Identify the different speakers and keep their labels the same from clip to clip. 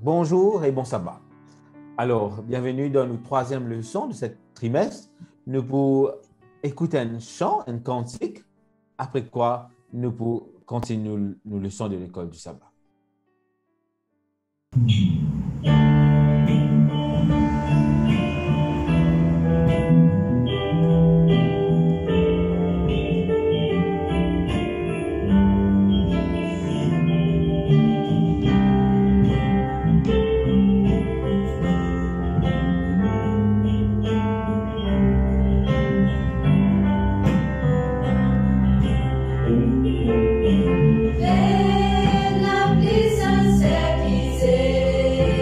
Speaker 1: Bonjour et bon sabbat. Alors, bienvenue dans notre troisième leçon de ce trimestre. Nous pouvons écouter un chant, un cantique, après quoi nous pouvons continuer nos leçons de l'école du sabbat.
Speaker 2: La puissance est brisée.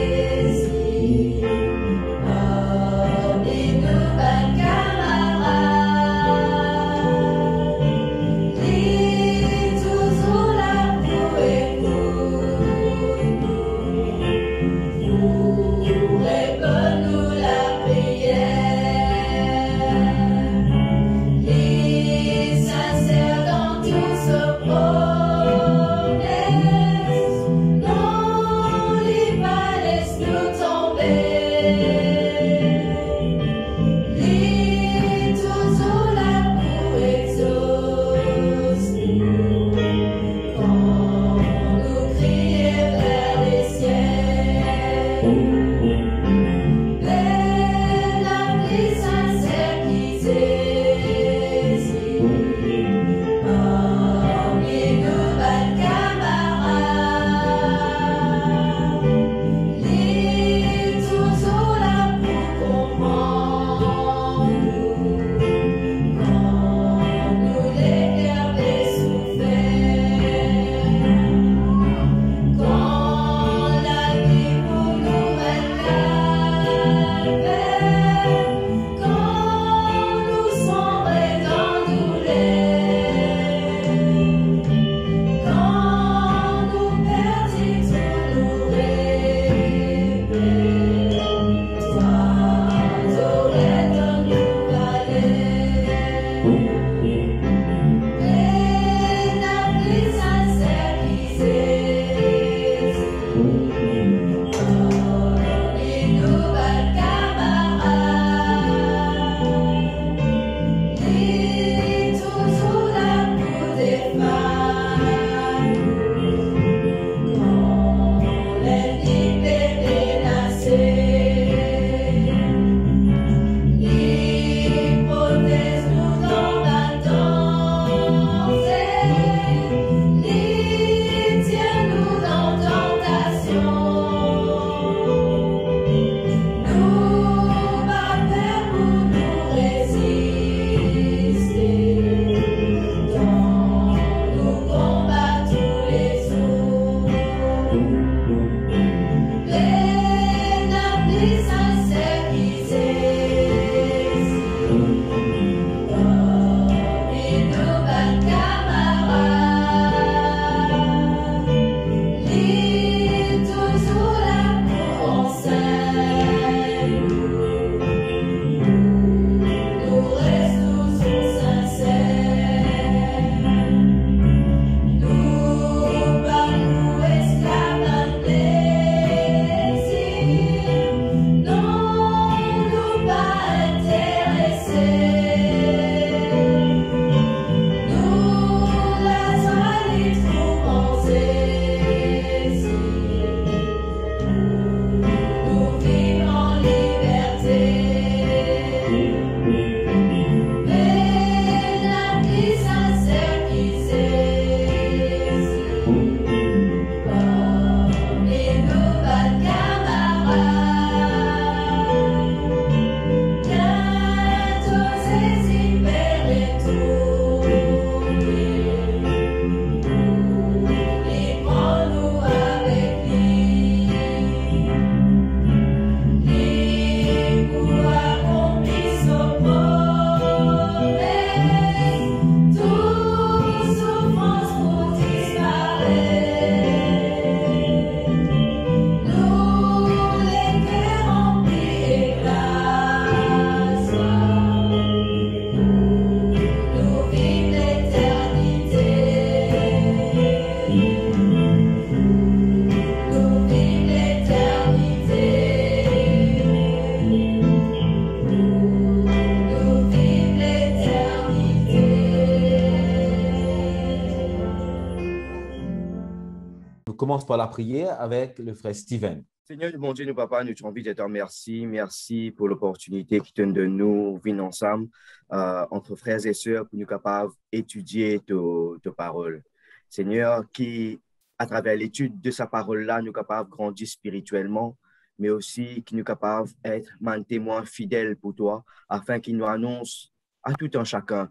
Speaker 1: commence par la prière avec le frère Steven.
Speaker 2: Seigneur, mon Dieu, nous, papa, nous te envie de te remercier. Merci pour l'opportunité qui donne de nous venir ensemble entre frères et sœurs pour nous capables d'étudier tes paroles. Seigneur, qui, à travers l'étude de sa parole-là, nous capables de grandir spirituellement, mais aussi qui nous capables d'être un témoin fidèle pour toi, afin qu'il nous annonce à tout un chacun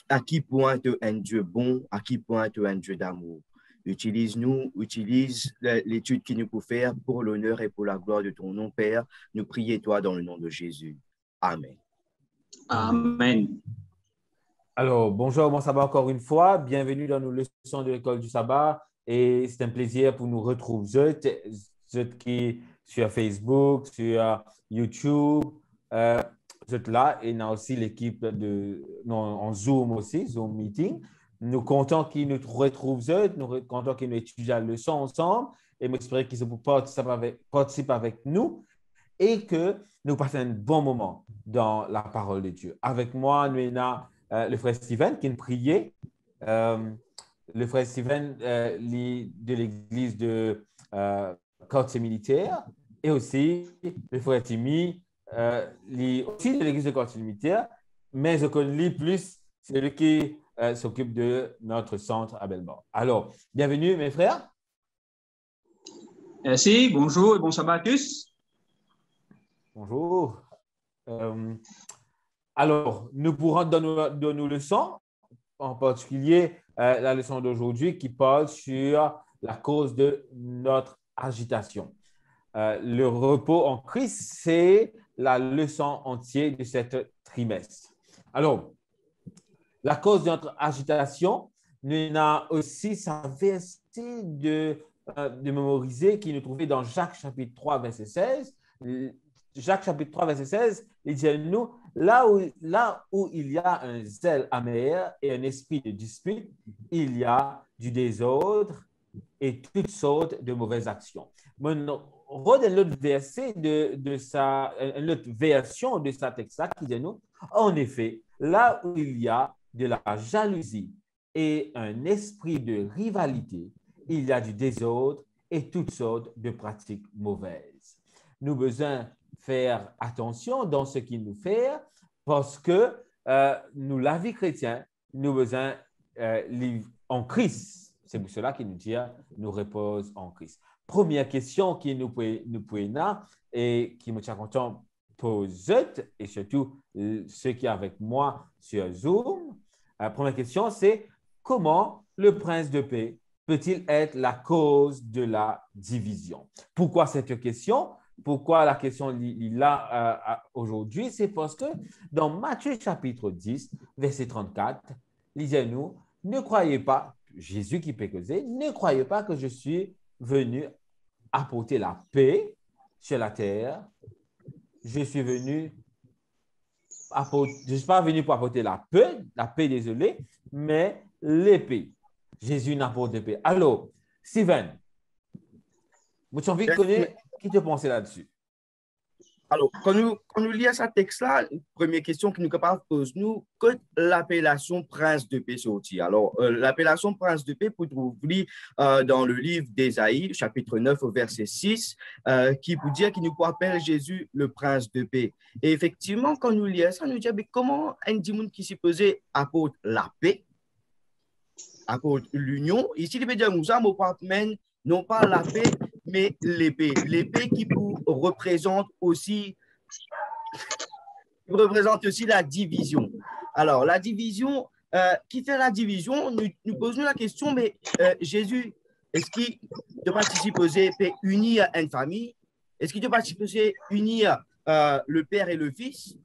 Speaker 2: à qui point tu es un Dieu bon, à qui point tu es un Dieu d'amour. Utilise-nous, utilise l'étude qu'il nous peut faire pour l'honneur et pour la gloire de ton nom, Père. Nous prions toi dans le nom de Jésus. Amen.
Speaker 3: Amen.
Speaker 1: Alors, bonjour, bon sabbat encore une fois. Bienvenue dans nos leçons de l'école du sabbat. Et c'est un plaisir pour nous retrouver, ceux qui sur Facebook, sur YouTube, vous êtes là. Et on a aussi l'équipe en Zoom aussi, Zoom Meeting. Nous comptons qu'ils nous retrouvent, nous comptons qu'ils nous étudient la leçon ensemble et m'espérer qu'ils participent avec nous et que nous passons un bon moment dans la parole de Dieu. Avec moi, nous avons le frère Steven qui nous priait. Le frère Steven de l'église de quartier militaire et aussi le frère Timmy aussi de l'église de quartier militaire, mais je connais plus celui qui s'occupe de notre centre à Belmont. Alors, bienvenue mes frères.
Speaker 3: Merci, bonjour et bon sabbat à tous.
Speaker 1: Bonjour. Alors, nous pourrons dans nos leçons, en particulier la leçon d'aujourd'hui qui parle sur la cause de notre agitation. Le repos en Christ, c'est la leçon entière de cet trimestre. Alors, la cause de notre agitation, nous avons aussi sa verset de mémoriser qui nous trouvait dans Jacques chapitre 3, verset 16. Jacques chapitre 3, verset 16, il dit à nous, là où il y a un zèle amer et un esprit de dispute, il y a du désordre et toutes sortes de mauvaises actions. Maintenant, regardez l'autre verset une autre version de sa texte-là qui dit nous, en effet, là où il y a de la jalousie et un esprit de rivalité, il y a du désordre et toutes sortes de pratiques mauvaises. Nous avons besoin de faire attention dans ce qu'il nous fait parce que nous, la vie chrétienne, nous avons besoin en Christ. C'est pour cela qu'il nous dit nous repose en Christ. Première question que nous pouvons et qui me tient content poser, et surtout ceux qui sont avec moi sur Zoom. Première question, c'est comment le prince de paix peut-il être la cause de la division? Pourquoi cette question? Pourquoi la question est là aujourd'hui? C'est parce que dans Matthieu chapitre 10, verset 34, lisez-nous, ne croyez pas, Jésus qui peut causer, ne croyez pas que je suis venu apporter la paix sur la terre. Je suis pas venu pour apporter la paix, désolé, mais l'épée. Jésus n'apporte de paix. Alors, Steven, j'ai envie de connaître qui te pensait là-dessus.
Speaker 2: Alors, quand nous lisons ce texte-là, première question que nous capables de poser, nous, que l'appellation prince de paix sortit. Alors, l'appellation prince de paix peut trouver dans le livre d'Ésaïe, chapitre 9, au verset 6, qui peut dire qu'il nous appelle Jésus le prince de paix. Et effectivement, quand nous lisons ça, nous disons, mais comment un démon qui s'y pesait apporte la paix, apporte l'union? Ici, il veut dire, nous avons non pas la paix, mais l'épée. L'épée qui représente aussi la division. Alors, la division, qui fait la division, nous posons la question, mais Jésus, est-ce qu'il ne participe aux épées unir une famille? Est-ce qu'il ne participe aux unir le Père et le Fils?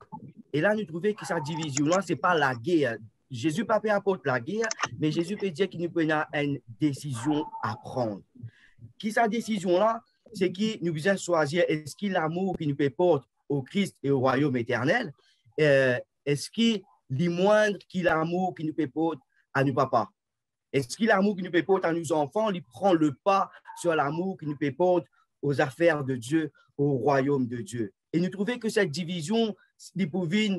Speaker 2: Et là, nous trouvons que sa division-là, ce n'est pas la guerre. Jésus pas apporte la guerre, mais Jésus peut dire qu'il nous prend une décision à prendre. Qui sa décision-là, c'est qui nous besoin choisir, est-ce qu'il l'amour qui nous peut porter au Christ et au royaume éternel, est-ce qu'il est moindre qu'il l'amour qui nous peut porter à nos papas? Est-ce qu'il l'amour qui nous peut porter à nos enfants, il prend le pas sur l'amour qui nous peut porter aux affaires de Dieu, au royaume de Dieu? Et nous trouvons que cette division, il pouvait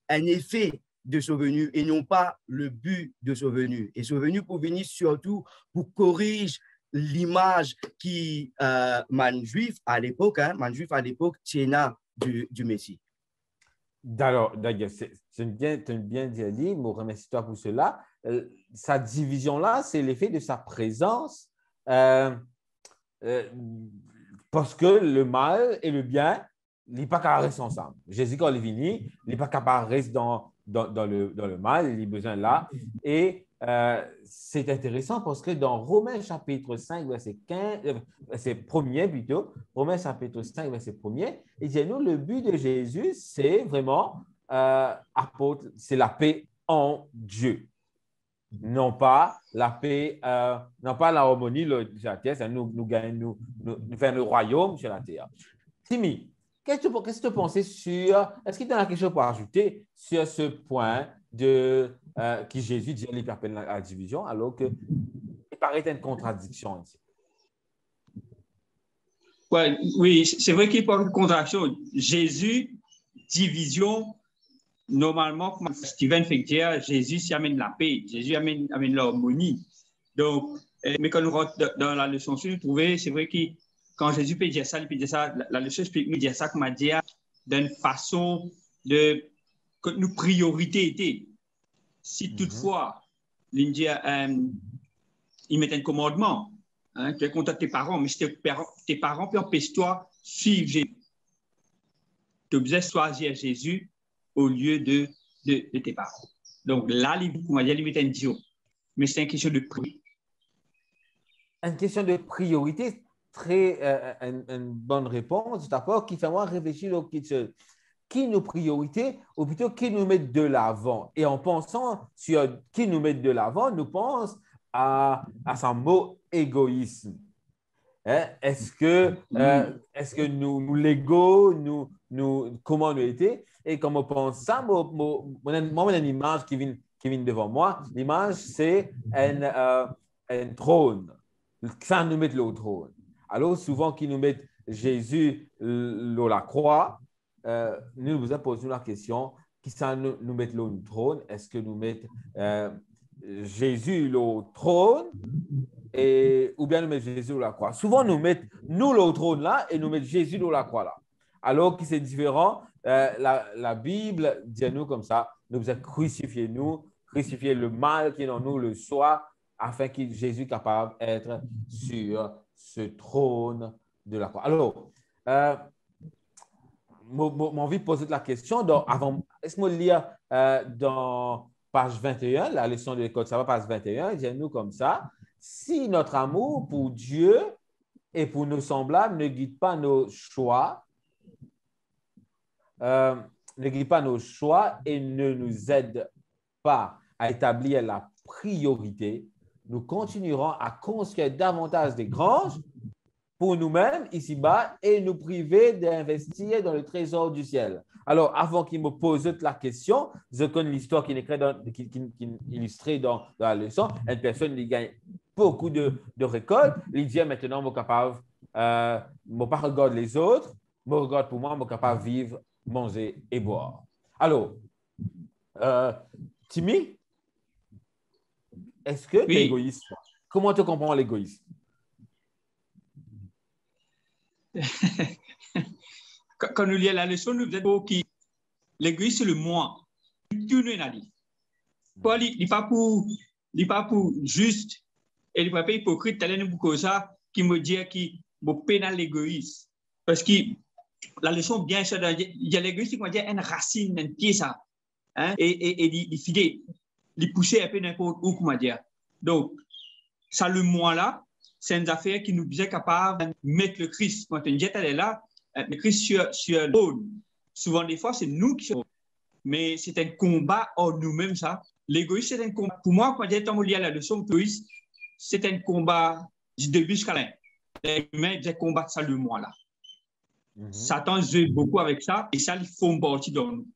Speaker 2: un effet de sa venue et non pas le but de sa venue. Et sa venue pour venir surtout pour corriger l'image qui, man juif à l'époque, tiena du Messie.
Speaker 1: D'ailleurs, c'est bien dit, me remercie-toi pour cela. Sa division-là, c'est l'effet de sa présence, parce que le mal et le bien, il n'est pas qu'à rester ensemble. Jésus, quand il est venu, il n'est pas capable de rester dans le mal, il a besoin là. Et c'est intéressant parce que dans Romains chapitre 5, verset 15, verset 1er plutôt, Romains chapitre 5, verset 1er, il dit nous, le but de Jésus, c'est vraiment c'est la paix en Dieu. Non pas la paix, non pas la harmonie sur la terre, c'est nous faire le royaume sur la terre. Timmy, qu'est-ce que tu pensais sur, est-ce qu'il y a quelque chose pour ajouter sur ce point que Jésus dit qu'il appelle la division, alors qu'il paraît une contradiction ici?
Speaker 3: Ouais, oui, c'est vrai qu'il parle de contradiction. Jésus, division, normalement, comme Steven fait dire, Jésus s'y amène la paix, Jésus amène l'harmonie. Donc, mais quand nous rentrons dans la leçon, nous trouvons, c'est vrai que quand Jésus peut dire ça, il peut dire ça, la leçon explique nous dire ça, comme dire, d'une façon de que nos priorités étaient. Si toutefois, l'Indien, il met un commandement, hein, tu es content de tes parents, mais si tes parents peuvent empêcher-toi suivre Jésus. Tu es obligé de choisir Jésus au lieu de tes parents. Donc là, il met un dieu. Mais c'est une question de priorité.
Speaker 1: Une question de priorité, une bonne réponse, d'accord, qui fait moi réfléchir au qui nos priorités, ou plutôt qui nous met de l'avant. Et en pensant sur qui nous met de l'avant, nous pensons à son mot égoïsme. Hein? Est-ce que nous l'ego, comment nous était? Et quand on pense ça, moi, une image qui vient devant moi. L'image, c'est un trône. Ça nous met le trône. Alors, souvent, qui nous met Jésus sur la croix, nous nous posons la question, qui ça nous met le trône? Est-ce que nous mettons Jésus le trône ou bien nous mettons Jésus sur la croix? Souvent, nous mettons nous le trône là et nous mettons Jésus sur la croix là. Alors que c'est différent, la Bible dit à nous comme ça, nous avons crucifié le mal qui est en nous, le soi, afin que Jésus soit capable d'être sur ce trône de la croix. Alors, j'ai envie de poser la question. Est-ce que je lire dans page 21, la leçon de l'école, ça va, page 21, il dit nous comme ça. Si notre amour pour Dieu et pour nos semblables ne guide pas nos choix, et ne nous aide pas à établir la priorité, nous continuerons à construire davantage des granges pour nous-mêmes ici-bas et nous priver d'investir dans le trésor du ciel. Alors, avant qu'il me pose la question, je connais l'histoire qui est illustrée dans la leçon. Une personne qui gagne beaucoup de récoltes, il dit maintenant, je suis capable, je ne pas regarder les autres, je regarde pour moi, je suis capable de vivre, manger et boire. Alors, Timmy, est-ce que tu es égoïste? Comment tu comprends l'égoïsme?
Speaker 3: Quand nous lisons la leçon, nous disons que l'égoïsme, c'est le moi. Tout nous a dit. Il n'est pas pour juste, et il n'est pas hypocrite, tel est beaucoup ça, qui me dit qu'il me pénal l'égoïsme. Parce que la leçon, bien sûr, il y a l'égoïsme qui me dit une racine, un pied, ça. Hein? Et il fidèle, il poussait un peu n'importe où, comment dire. Donc, ça, le moi là, c'est une affaire qui nous est capable de mettre le Christ. Quand on dit elle est là, le Christ sur l'autre. Souvent, des fois, c'est nous qui sommes. Mais c'est un combat en nous-mêmes, ça. L'égoïsme, c'est un combat. Pour moi, quand j'ai lié à la leçon, l'égoïsme, c'est un combat du début jusqu'à la fin. Les humains, j'ai combattu ça le moi là. Satan joue beaucoup avec ça et ça, il faut partie de nous.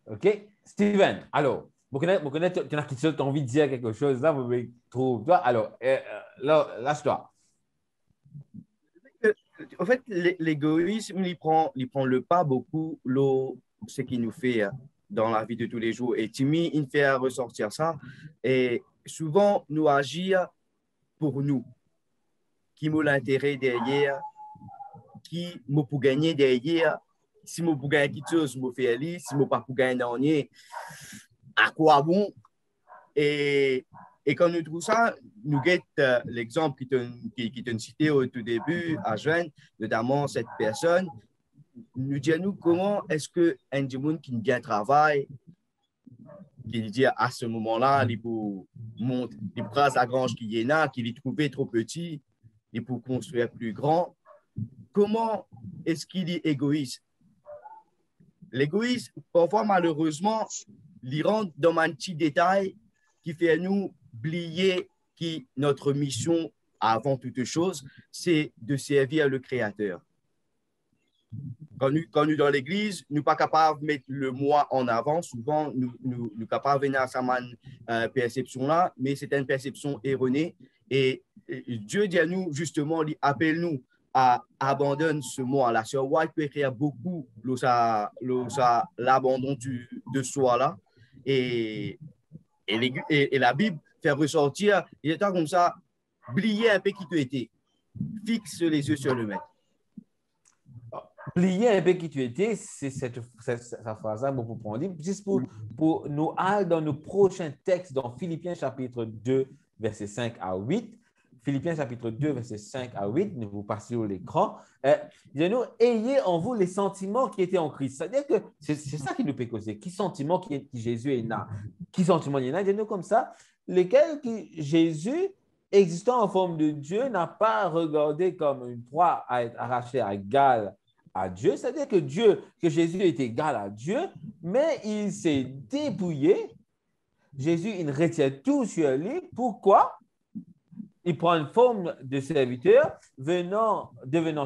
Speaker 1: OK. Steven, alors, vous connaissez, tu as envie de dire quelque chose là, vous trouve toi. Alors, lâche-toi.
Speaker 2: En fait, l'égoïsme, il prend le pas beaucoup, ce qui nous fait dans la vie de tous les jours. Et Timmy, il fait ressortir ça. Et souvent, nous agir pour nous. Qui m'a l'intérêt derrière, qui m'a pour gagner derrière. Si je pour gagner quelque chose, je fais aller. Si je pas pour gagner rien, à quoi bon? Et quand nous trouvons ça, nous guettons l'exemple qui t'a cité au tout début, à Joanne, notamment cette personne, nous disons comment est-ce qu'un monde qui bien travaille, qui dit à ce moment-là, il peut monter, il prend la grange qui est là, qu'il est trouvé trop petit, il peut construire plus grand. Comment est-ce qu'il est égoïste? L'égoïsme, parfois, malheureusement, il rentre dans un petit détail qui fait nous oublier que notre mission, avant toute chose, c'est de servir le Créateur. Quand nous dans l'Église, nous ne sommes pas capables de mettre le moi en avant. Souvent, nous sommes capables de venir à cette perception-là, mais c'est une perception erronée. Et Dieu dit à nous, justement, il appelle nous à abandonner ce moi-là. Sur White peut écrire beaucoup l'abandon de soi-là. Et la Bible fait ressortir, il est temps comme ça, oublier un peu qui tu étais. Fixe les yeux sur le maître.
Speaker 1: Oublier un peu qui tu étais, c'est cette phrase-là, beaucoup pour en dire. Juste pour nous aller dans nos prochains textes, dans Philippiens chapitre 2, versets 5 à 8. Philippiens chapitre 2, versets 5 à 8, nous vous passez sur l'écran. Dis-nous, ayez en vous les sentiments qui étaient en Christ. C'est-à-dire que c'est ça qui nous peut causer. Qui sentiments qui Jésus est là? Qui sentiments il est là? Dis-nous comme ça, lesquels Jésus, existant en forme de Dieu, n'a pas regardé comme une proie à être arrachée à égal à Dieu. C'est-à-dire que Jésus est égal à Dieu, mais il s'est dépouillé. Jésus, il retient tout sur lui. Pourquoi? Il prend une forme de serviteur, devenant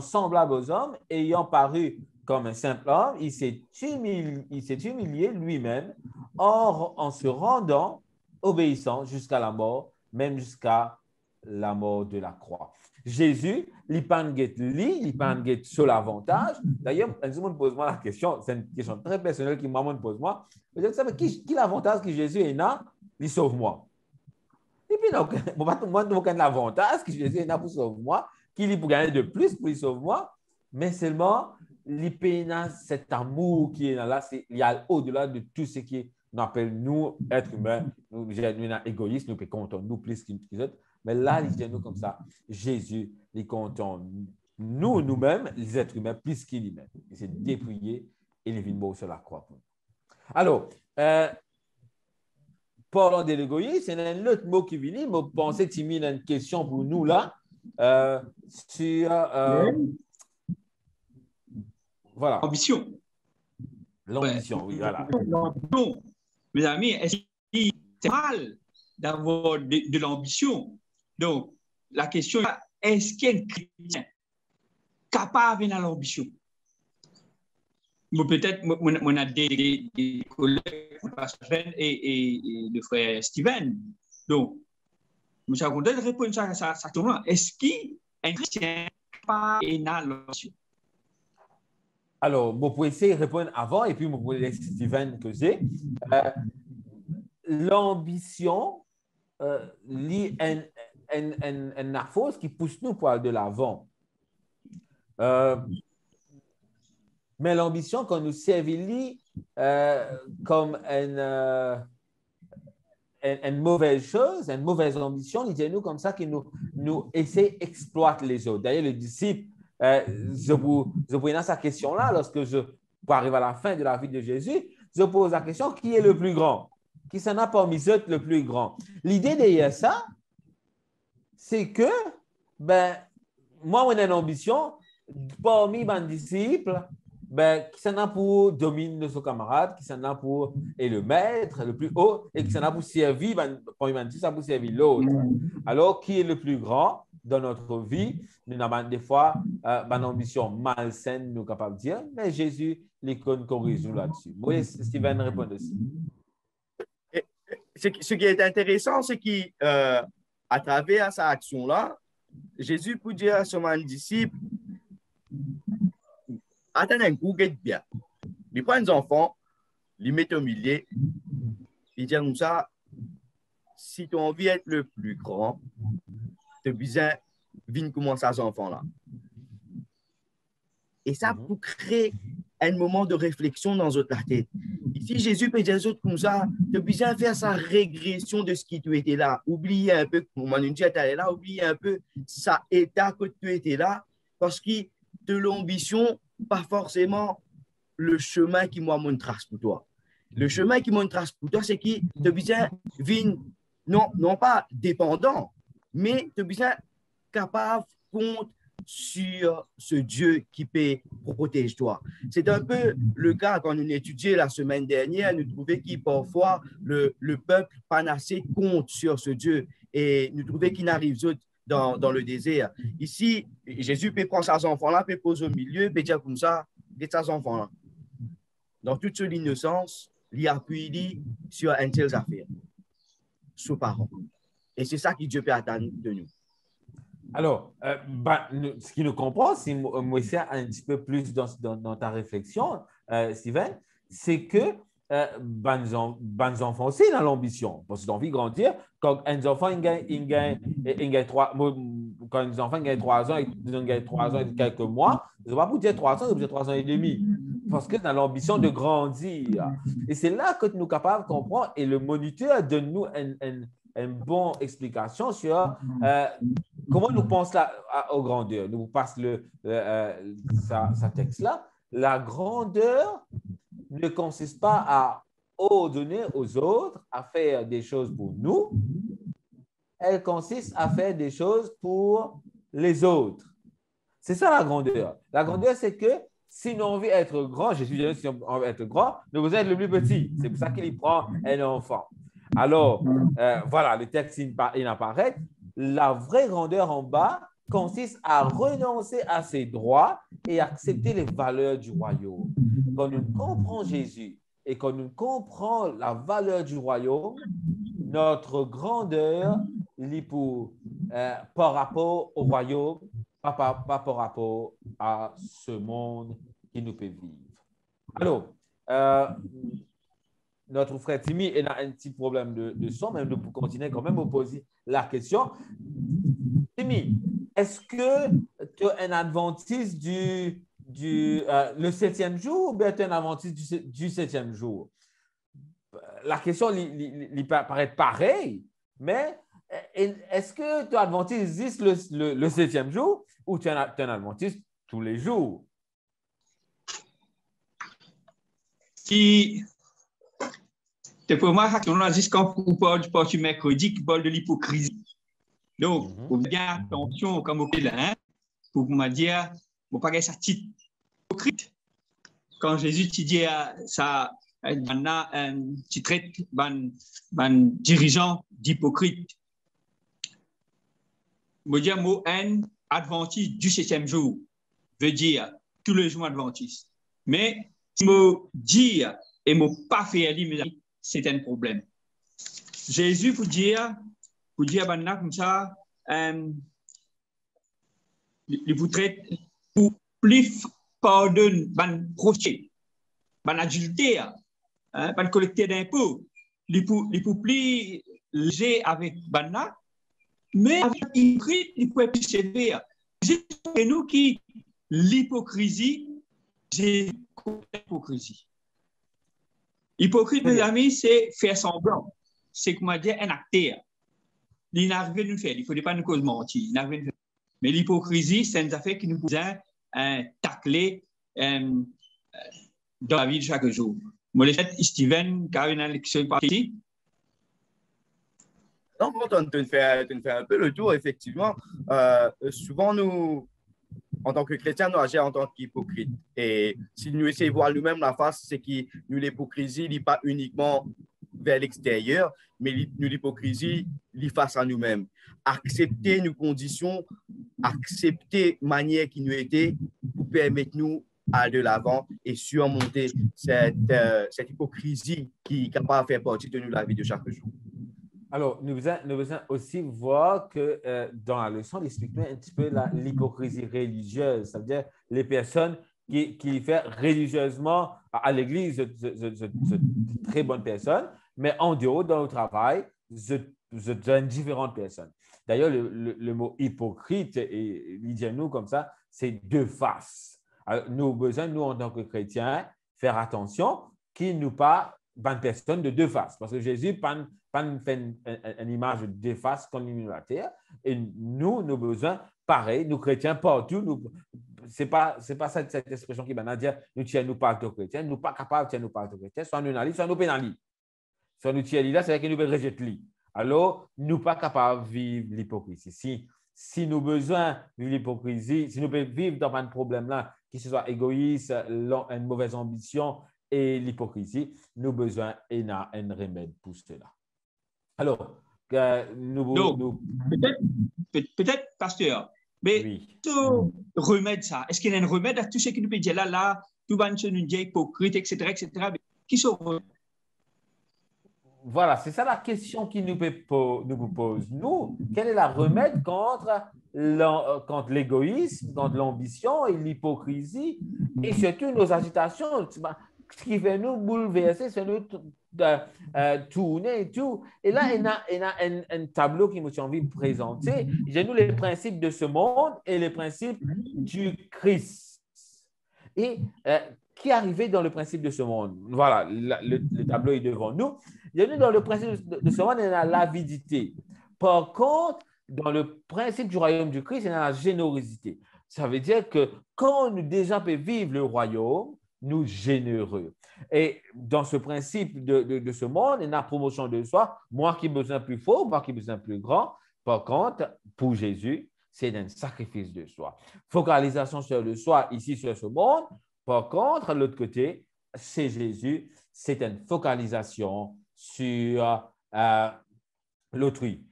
Speaker 1: semblable aux hommes, ayant paru comme un simple homme, il s'est humilié lui-même en se rendant obéissant jusqu'à la mort, même jusqu'à la mort de la croix. Jésus, il n'est pas sur l'avantage. D'ailleurs, tout le monde pose moi la question, c'est une question très personnelle qui m'a pose moi. Je dis, mais qui l'avantage que Jésus est là, il sauve moi. Et puis, donc, moi, je n'ai l'avantage que Jésus est là pour sauver moi, qu'il est pour gagner de plus pour sauver moi, mais seulement, il a cet amour qui est là, il y a au-delà de tout ce qui nous appelle nous, êtres humains, nous sommes égoïstes, nous comptons nous plus qu'ils autres. Mais là, il dit nous comme ça, Jésus, il compte nous-mêmes, les êtres humains, plus qu'il lui-même. Il s'est dépouillé et il est venu sur la croix. Alors, parlant de l'égoïsme, c'est un autre mot qui vient. Je pensais que tu mis une question pour nous là. Sur. Voilà.
Speaker 3: Ambition.
Speaker 1: L'ambition, oui, voilà.
Speaker 3: L'ambition, mes amis, est-ce que c'est mal d'avoir de l'ambition? Donc, la question est-ce qu'un chrétien capable d'avoir l'ambition? Peut-être, on a des collègues, et le frère Steven. Donc, nous avons peut-être répondu à ça tournant. Est-ce qu'un chrétien capable d'avoir l'ambition?
Speaker 1: Alors, vous pouvez essayer de répondre avant et puis vous pouvez laisser Steven causer. L'ambition, lit une force qui pousse nous pour aller de l'avant. Mais l'ambition, quand nous servons comme une mauvaise chose, une mauvaise ambition, il dit nous comme ça que nous essayons d'exploiter les autres. D'ailleurs, le disciple, je vous pose cette question-là, lorsque pour arriver à la fin de la vie de Jésus, je pose la question, qui est le plus grand? Qui s'en a parmi eux le plus grand? L'idée derrière ça, c'est que, moi, on a une ambition, parmi mes disciples, qui s'en a pour dominer son camarade, qui s'en a pour être le maître, le plus haut, et qui s'en a pour servir, parmi mes disciples, pour servir l'autre. Alors, qui est le plus grand dans notre vie? Nous avons des fois une ambition malsaine, nous sommes capables de dire, mais Jésus, l'icône corrige nous là-dessus. Vous voyez, Steven répond aussi.
Speaker 2: Ce qui est intéressant, c'est qu'à travers cette action-là, Jésus peut dire à son disciple, attendez un coup, bien. Il prend les enfants, il met au milieu. Il dit comme ça, si tu as envie d'être le plus grand, tu as besoin de commencer à ces enfants-là. Et ça, pour créer un moment de réflexion dans la tête. Ici, Jésus peut dire comme ça, tu as besoin de faire sa régression de ce qui tu étais là. Oubliez un peu, comme on dit, là, oubliez un peu ça état que tu étais là, parce que de l'ambition, pas forcément le chemin qui moi me trace pour toi. Le chemin qui me trace pour toi, c'est qui tu as besoin de non pas dépendant, mais tu as besoin capable compte sur ce Dieu qui peut protéger toi. C'est un peu le cas quand nous étudions la semaine dernière, nous trouvons qu'il parfois le peuple panassé compte sur ce Dieu et nous trouvons qu'il n'arrive dans le désert. Ici, Jésus peut prendre ses enfants-là, peut poser au milieu, peut dire comme ça, des ses enfants-là. Dans toute son innocence, il appuie sur un tel affaire, sous parole. Et c'est ça que Dieu peut attendre de nous.
Speaker 1: Alors, ce qui nous comprend, si Moïse un petit peu plus dans ta réflexion, Steven, c'est que les enfants aussi ont l'ambition, parce qu'ils ont envie de grandir. Quand un enfant gagne 3 ans, ils gagnent 3 ans et quelques mois, ils ne vont pas pour dire 3 ans, ils vont dire 3 ans et demi, parce qu'ils ont l'ambition de grandir. Et c'est là que nous sommes capables de comprendre, et le moniteur donne nous une bonne explication sur comment nous pensons aux grandeurs. Nous passe sa texte-là. La grandeur ne consiste pas à ordonner aux autres à faire des choses pour nous. Elle consiste à faire des choses pour les autres. C'est ça la grandeur. La grandeur, c'est que si nous avons envie d'être grand, Jésus dit, si on veut être grand, nous devons être le plus petit. C'est pour ça qu'il prend un enfant. Alors, voilà, le texte, il apparaît. La vraie grandeur en bas consiste à renoncer à ses droits et accepter les valeurs du royaume. Quand nous comprenons Jésus et quand nous comprenons la valeur du royaume, notre grandeur lie par rapport au royaume, pas par rapport à ce monde qui nous fait vivre. Alors, notre frère Timmy a un petit problème de son, mais nous pouvons continuer quand même à poser la question. Timmy, est-ce que tu es un adventiste le 7e jour ou bien tu es un adventiste du 7e jour? La question paraît pareille, mais est-ce que tu es adventiste le 7e jour ou tu es un adventiste tous les jours?
Speaker 3: Si pour moi, on a jusqu'en parle du mercredi qui parle de l'hypocrisie. Donc, il faut bien attention, comme vous là, hein, pour me dire, vous pas ça titre hypocrite. Quand Jésus dit ça, tu traites un dirigeant d'hypocrite. Je veux dire, le mot adventiste du 7e jour veut dire tous les jours adventiste. Mais si je dis et je ne pas faire c'est un problème. Jésus pour dire comme ça, il vous traite pour plus pardonner, ban projet, ban adultère, ban collecter d'impôts, il pour plus léger avec banna, mais avec hypocrite, il peut être plus sévère. C'est nous qui l'hypocrisie, c'est l'hypocrisie. Hypocrite, mes amis, c'est faire semblant. C'est, comment dire, un acteur. Il n'arrive pas à nous faire. Il ne faut pas nous causer mentir. Mais l'hypocrisie, c'est une affaire qui nous besoin tacler dans la vie de chaque jour. Moi, je suis Steven, car une élection partie.
Speaker 2: Donc, tu me fais un peu le tour, effectivement. Souvent, nous, en tant que chrétiens, nous agissons en tant qu'hypocrites. Et si nous essayons de voir nous-mêmes la face, c'est que nous, l'hypocrisie n'est pas uniquement vers l'extérieur, mais nous, l'hypocrisie, n'est face à nous-mêmes. Accepter nos conditions, accepter la manière qui nous était pour permettre nous aller de l'avant et surmonter cette hypocrisie qui est capable de faire partie de nous la vie de chaque jour.
Speaker 1: Alors, nous devons aussi voir que dans la leçon, il explique un petit peu l'hypocrisie religieuse, c'est-à-dire les personnes qui fait religieusement à l'église, de très bonne personne, mais en dehors, dans le travail, je donne différentes personnes. D'ailleurs, le mot hypocrite, et il dit nous comme ça, c'est deux faces. Alors, nous avons besoin, nous, en tant que chrétiens, faire attention qu'il n'y ait pas une personne de deux faces. Parce que Jésus pas fait une image de deux faces comme la terre. Et nous avons besoin, pareil, nous chrétiens, partout, ce n'est pas cette expression qui va dire nous tiens, nous parlons de chrétiens, nous ne sommes pas capables de tiens, nous parlons de chrétiens, soit nous n'allons, soit nous pénalisons. Soit nous tiens là, c'est que nous rejetons. Alors, nous ne sommes pas capables de vivre l'hypocrisie. Si nous avons besoin de l'hypocrisie, si nous pouvons vivre dans un problème là, que ce soit égoïste, une mauvaise ambition et l'hypocrisie, nous avons besoin d'un remède pour cela. Alors,
Speaker 3: peut-être, pasteur, mais
Speaker 1: oui.
Speaker 3: Remède ça. Est-ce qu'il y a un remède à tout ce qui nous peut dire là, tout le monde nous dit hypocrite, etc. Qui sont
Speaker 1: Voilà, c'est ça la question qui nous pose. Nous, quel est le remède contre l'égoïsme, contre l'ambition et l'hypocrisie et surtout nos agitations? Ce qui fait nous bouleverser, c'est nous tourner et tout. Et là, il y a un tableau qui me envie de présenter. J'ai nous les principes de ce monde et les principes du Christ. Et qui est arrivé dans le principe de ce monde? Voilà, le tableau est devant nous. Dans le principe de ce monde, il y a l'avidité. Par contre, dans le principe du royaume du Christ, il y a la générosité. Ça veut dire que quand nous déjà pouvons vivre le royaume, nous généreux. Et dans ce principe de ce monde, il y a la promotion de soi. Moi qui ai besoin plus fort, moi qui ai besoin plus grand. Par contre, pour Jésus, c'est un sacrifice de soi. Focalisation sur le soi ici sur ce monde. Par contre, de l'autre côté, c'est Jésus, c'est une focalisation sur l'autrui.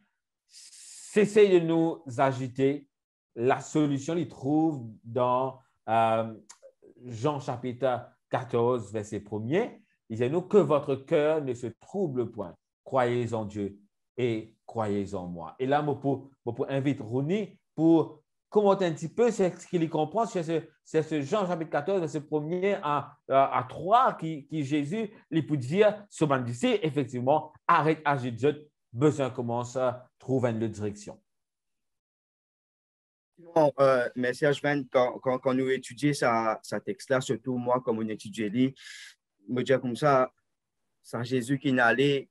Speaker 1: Cessez de nous agiter. La solution, il trouve dans Jean chapitre 14, verset 1er. Il dit nous que votre cœur ne se trouble point. Croyez en Dieu et croyez en moi. Et là, je invite Ronnie pour commenter un petit peu ce qu'il comprend. C'est ce Jean chapitre 14, verset 1er à 3 qui Jésus lui peut dire sur ici, effectivement, arrête agir de Dieu, besoin commence à trouver une direction.
Speaker 2: Bon, mais Serge Van, quand nous étudions ce texte-là, surtout moi, comme on étudie, me dire comme ça, c'est Jésus qui est allé,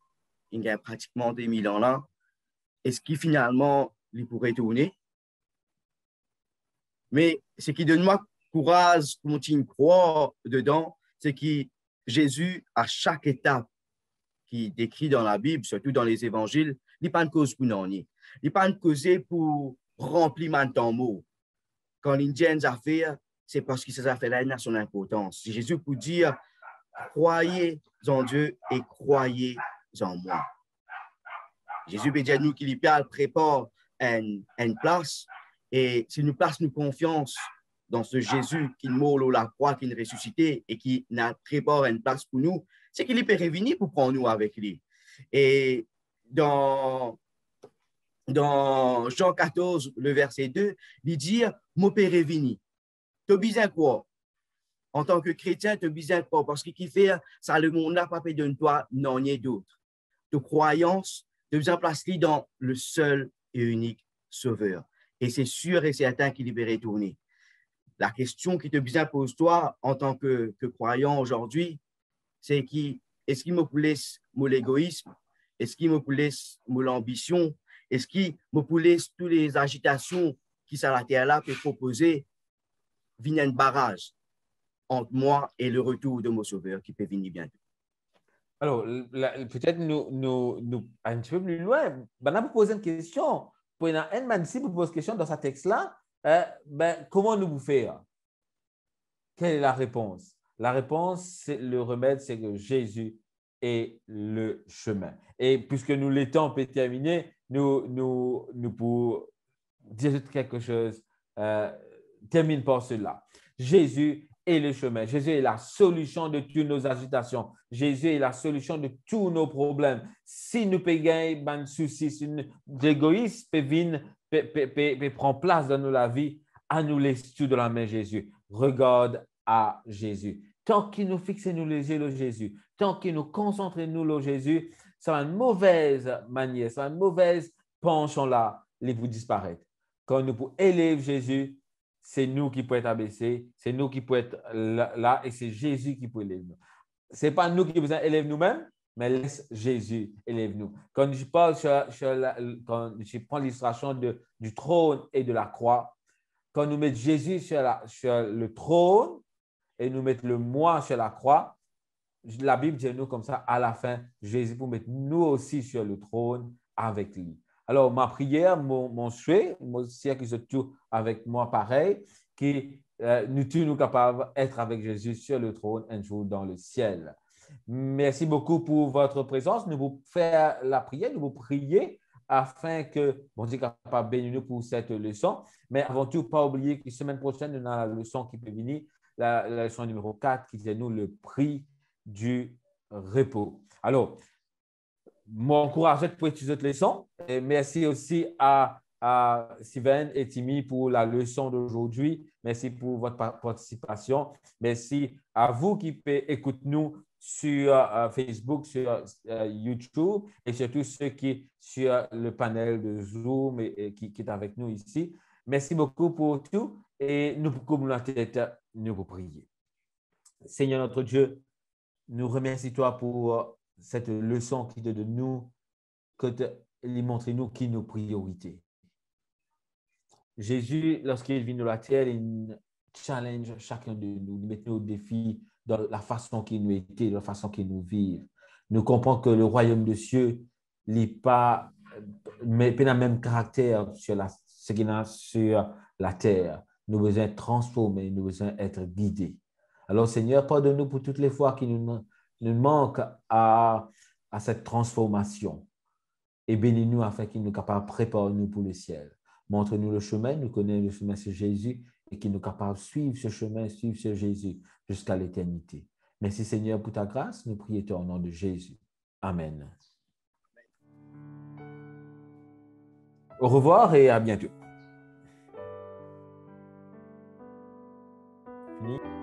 Speaker 2: il y a pratiquement 2000 ans là, est-ce qu'il finalement, il pourrait tourner? Mais ce qui donne moi courage, continue à croire dedans, c'est que Jésus, à chaque étape qui décrit dans la Bible, surtout dans les évangiles, il n'y a pas de cause pour non. Il n'y a pas de cause pour remplir maintenant mot. Quand l'Indien a fait, c'est parce que ces affaires-là ont son importance. Jésus peut dire, croyez en Dieu et croyez en moi. Jésus peut dire nous qu'il prépare une place et si nous plaçons confiance dans ce Jésus qui mourut la croix, qui est ressuscité et qui prépare une place pour nous, c'est qu'il peut revenir pour prendre nous avec lui. Et dans Jean 14, le verset 2, il dit « Mon Père est venu ». Tu as besoin de quoi? En tant que chrétien, tu as besoin de quoi? Parce que qui fait ça, le monde n'a pas fait de toi, non, ni d'autre. De croyance, tu as besoin de placer dans le seul et unique Sauveur. Et c'est sûr et certain qu'il va retourner. La question qui te besoin pose toi en tant que croyant aujourd'hui, c'est est-ce qu'il me laisse mon égoïsme? Est-ce qu'il me laisse mon ambition? Est-ce qu'il me laisse toutes les agitations qui sont à la terre là pour proposer venir un barrage entre moi et le retour de mon Sauveur qui peut venir bientôt?
Speaker 1: Alors, peut-être nous un petit peu plus loin, on a posé une question. Pour un man ici pour poser une question dans ce texte-là, comment nous vous faire? Quelle est la réponse? La réponse, le remède, c'est que Jésus est le chemin. Et puisque nous l'étant peut terminer, nous pour dire quelque chose, termine par cela. Jésus est le chemin. Jésus est la solution de toutes nos agitations. Jésus est la solution de tous nos problèmes. Si nous payons un souci, si l'égoïsme peut prendre place dans la vie, à nous laisser tout de la main Jésus. Regarde à Jésus. Tant qu'il nous fixe nous les yeux sur Jésus, tant qu'il nous concentre nous sur Jésus, ça va une mauvaise manière, ça va une mauvaise penchant là, les vous disparaître. Quand nous pouvons élever Jésus, c'est nous qui pouvons être abaissés, c'est nous qui pouvons être là et c'est Jésus qui peut élever nous. Ce n'est pas nous qui besoin d'élever nous-mêmes, mais laisse Jésus élève nous. Quand je parle quand je prends l'illustration du trône et de la croix, quand nous mettons Jésus sur le trône et nous mettons le moi sur la croix, la Bible dit nous comme ça, à la fin, Jésus pour mettre nous aussi sur le trône avec lui. Alors, ma prière, mon souhait, moi aussi, que je tue avec moi pareil, que nous capables d'être avec Jésus sur le trône un jour dans le ciel. Merci beaucoup pour votre présence. Nous vous faisons la prière, nous vous prier afin que bon Dieu soit capable de bénir nous pour cette leçon. Mais avant tout, pas oublier que semaine prochaine, nous avons la leçon qui peut venir, la leçon numéro 4 qui dit nous le prix du repos. Alors, mon courage pour étudier cette leçon. Et merci aussi à Steven et Timmy pour la leçon d'aujourd'hui. Merci pour votre participation. Merci à vous qui écoutez nous sur Facebook, sur YouTube et surtout ceux qui sur le panel de Zoom et qui est avec nous ici. Merci beaucoup pour tout et nous couvrons la tête, nous vous prions. Seigneur notre Dieu, nous remercions toi pour cette leçon qui te donne nous, que tu montres nous qui nos priorités. Jésus, lorsqu'il vient de la terre, il challenge chacun de nous, il met nous au défi dans la façon qu'il nous était, dans la façon qu'il nous vit. Nous comprenons que le royaume de cieux n'est pas le même caractère sur ce qu'il a sur la terre. Nous devons être transformés, nous devons être guidés. Alors, Seigneur, pardonne-nous pour toutes les fois qu'il nous manque à cette transformation. Et bénis-nous afin qu'il nous capable de préparer nous pour le ciel. Montre-nous le chemin, nous connaissons le chemin sur Jésus et qu'il nous capable de suivre ce chemin, suivre ce Jésus jusqu'à l'éternité. Merci Seigneur pour ta grâce. Nous prions au nom de Jésus. Amen. Au revoir et à bientôt. Fini.